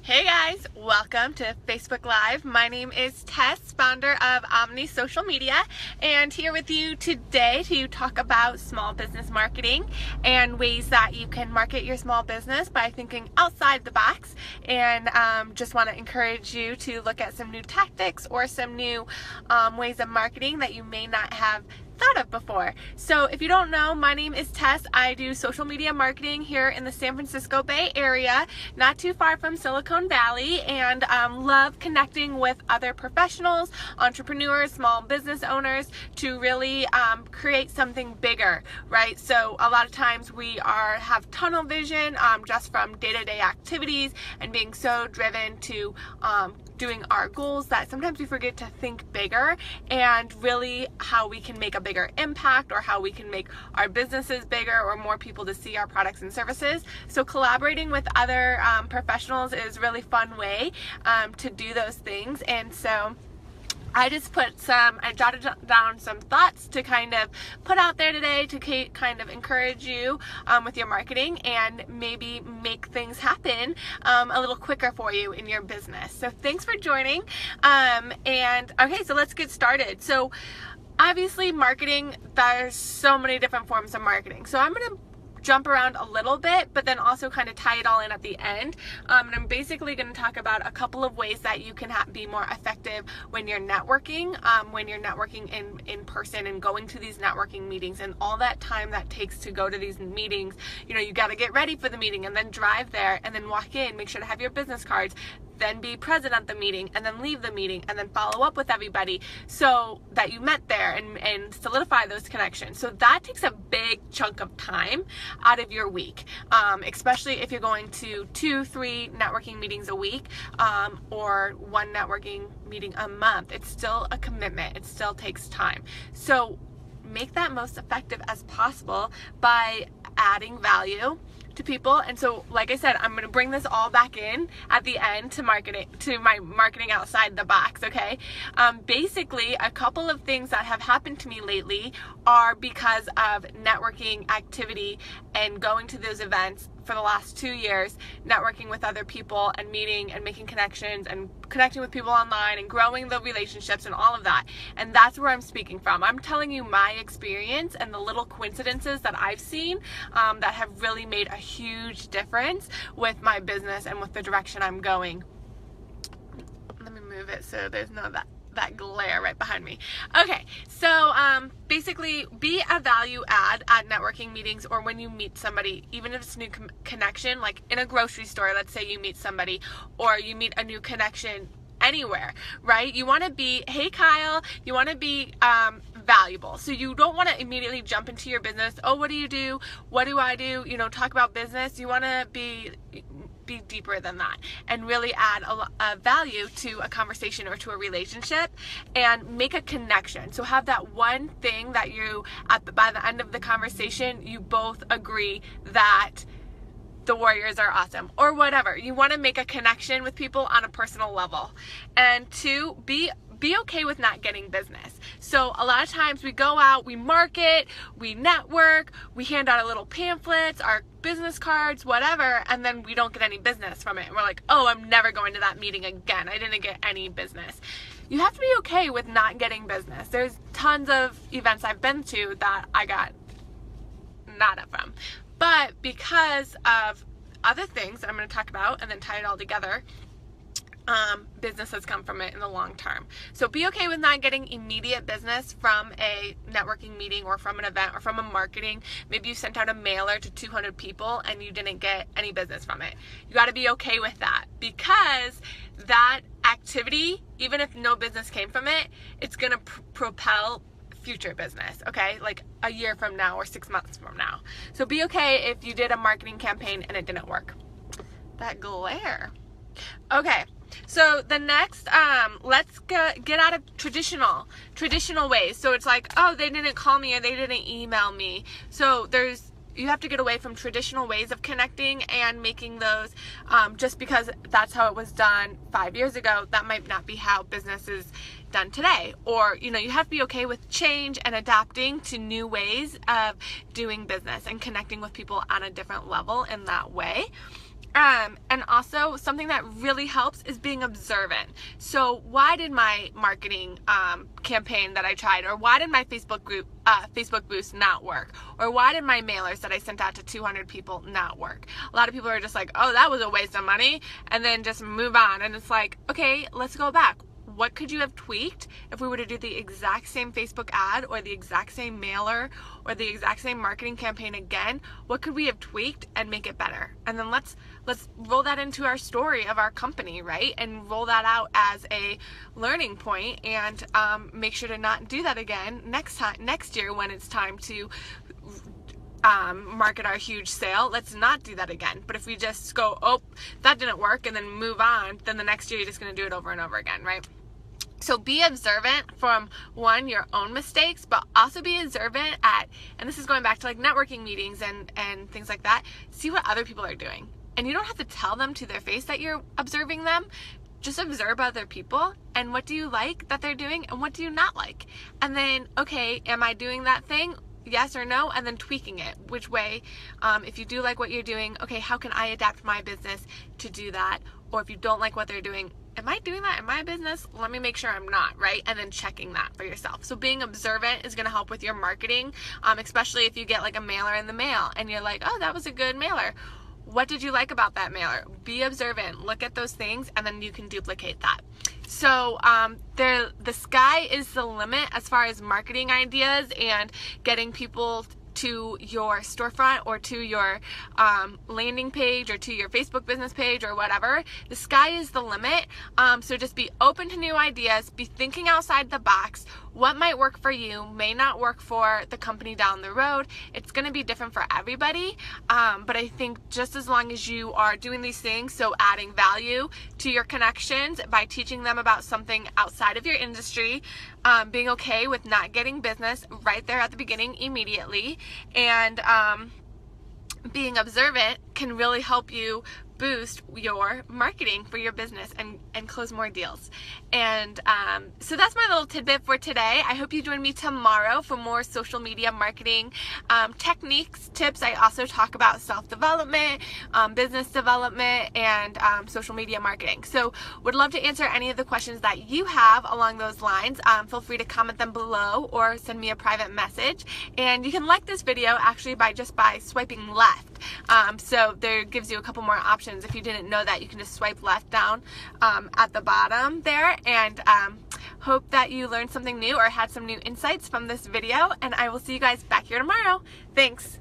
Hey guys, welcome to Facebook Live. My name is Tess, founder of Omni Social Media, and here with you today to talk about small business marketing and ways that you can market your small business by thinking outside the box. And just want to encourage you to look at some new tactics or some new ways of marketing that you may not have thought of before. So if you don't know, my name is Tess. I do social media marketing here in the San Francisco Bay Area, not too far from Silicon Valley, and love connecting with other professionals, entrepreneurs, small business owners to really create something bigger, right? So a lot of times we have tunnel vision just from day-to-day activities and being so driven to doing our goals that sometimes we forget to think bigger and really how we can make a bigger impact or how we can make our businesses bigger or more people to see our products and services. So collaborating with other professionals is a really fun way to do those things. And so I jotted down some thoughts to kind of put out there today to kind of encourage you with your marketing and maybe make things happen a little quicker for you in your business. So thanks for joining. Okay, so let's get started. So obviously marketing, there's so many different forms of marketing. So I'm going to jump around a little bit, but then also kind of tie it all in at the end. And I'm basically going to talk about a couple of ways that you can be more effective when you're networking, in person and going to these networking meetings and all that time that takes to go to these meetings. You know, you got to get ready for the meeting and then drive there and then walk in, make sure to have your business cards, then be present at the meeting and then leave the meeting and then follow up with everybody so that you met there and solidify those connections. So that takes a big chunk of time out of your week, especially if you're going to 2-3 networking meetings a week or one networking meeting a month. It's still a commitment. It still takes time. So make that most effective as possible by adding value to people. And so, like I said, I'm going to bring this all back in at the end to my marketing outside the box. Okay. Basically, a couple of things that have happened to me lately are because of networking activity and going to those events for the last 2 years, networking with other people and meeting and making connections and connecting with people online and growing the relationships and all of that. And that's where I'm speaking from. I'm telling you my experience and the little coincidences that I've seen that have really made a huge difference with my business and with the direction I'm going. Let me move it so there's no that glare right behind me. Okay, so basically be a value add at networking meetings or when you meet somebody, even if it's a new connection, like in a grocery store, let's say you meet somebody or you meet a new connection anywhere, right? You want to be, hey Kyle, you want to be valuable. So you don't want to immediately jump into your business. Oh, what do you do? What do I do? You know, talk about business. You want to be deeper than that and really add a value to a conversation or to a relationship and make a connection. So have that one thing that you, by the end of the conversation, you both agree that the Warriors are awesome or whatever. You want to make a connection with people on a personal level. And two, be okay with not getting business. So a lot of times we go out, we market, we network, we hand out our little pamphlets, our business cards, whatever, and then we don't get any business from it. And we're like, oh, I'm never going to that meeting again. I didn't get any business. You have to be okay with not getting business. There's tons of events I've been to that I got nada from. But because of other things that I'm going to talk about and then tie it all together, business has come from it in the long term. So be okay with not getting immediate business from a networking meeting or from an event or from a marketing. Maybe you sent out a mailer to 200 people and you didn't get any business from it. You got to be okay with that because that activity, even if no business came from it, it's going to propel future business, okay? Like a year from now or 6 months from now. So be okay if you did a marketing campaign and it didn't work. That glare. Okay, so the next, let's get out of traditional ways. So it's like, oh, they didn't call me or they didn't email me. So you have to get away from traditional ways of connecting and making those just because that's how it was done 5 years ago. That might not be how business is done today. Or, you have to be okay with change and adapting to new ways of doing business and connecting with people on a different level in that way. And also something that really helps is being observant. So why did my marketing campaign that I tried, or why did my Facebook boost not work? Or why did my mailers that I sent out to 200 people not work? A lot of people are just like, oh, that was a waste of money, and then just move on. And it's like, okay, let's go back. What could you have tweaked if we were to do the exact same Facebook ad or the exact same mailer or the exact same marketing campaign again? What could we have tweaked and make it better? And then let's roll that into our story of our company, right? And roll that out as a learning point, and make sure to not do that again next year when it's time to market our huge sale. Let's not do that again. But if we just go, oh, that didn't work, and then move on, then the next year you're just going to do it over and over again, right? So be observant from, one, your own mistakes, but also be observant at, and this is going back to like networking meetings and things like that, see what other people are doing. And you don't have to tell them to their face that you're observing them. Just observe other people, and what do you like that they're doing, and what do you not like? And then, okay, am I doing that thing? Yes or no, and then tweaking it. Which way, if you do like what you're doing, okay, how can I adapt my business to do that? Or if you don't like what they're doing, am I doing that in my business? Let me make sure I'm not, right? And then checking that for yourself. So being observant is going to help with your marketing, especially if you get like a mailer in the mail and you're like, oh, that was a good mailer. What did you like about that mailer? Be observant, look at those things, and then you can duplicate that. So the sky is the limit as far as marketing ideas and getting people to your storefront or to your landing page or to your Facebook business page or whatever. The sky is the limit. So just be open to new ideas, be thinking outside the box. What might work for you may not work for the company down the road. It's going to be different for everybody. But I think just as long as you are doing these things, so adding value to your connections by teaching them about something outside of your industry, being okay with not getting business right there at the beginning immediately, and being observant can really help you boost your marketing for your business and close more deals. And so that's my little tidbit for today. I hope you join me tomorrow for more social media marketing techniques, tips. I also talk about self-development, business development, and social media marketing. So would love to answer any of the questions that you have along those lines. Feel free to comment them below or send me a private message. And you can like this video actually by swiping left. So there gives you a couple more options. If you didn't know that, you can just swipe left down at the bottom there. And hope that you learned something new or had some new insights from this video. And I will see you guys back here tomorrow. Thanks.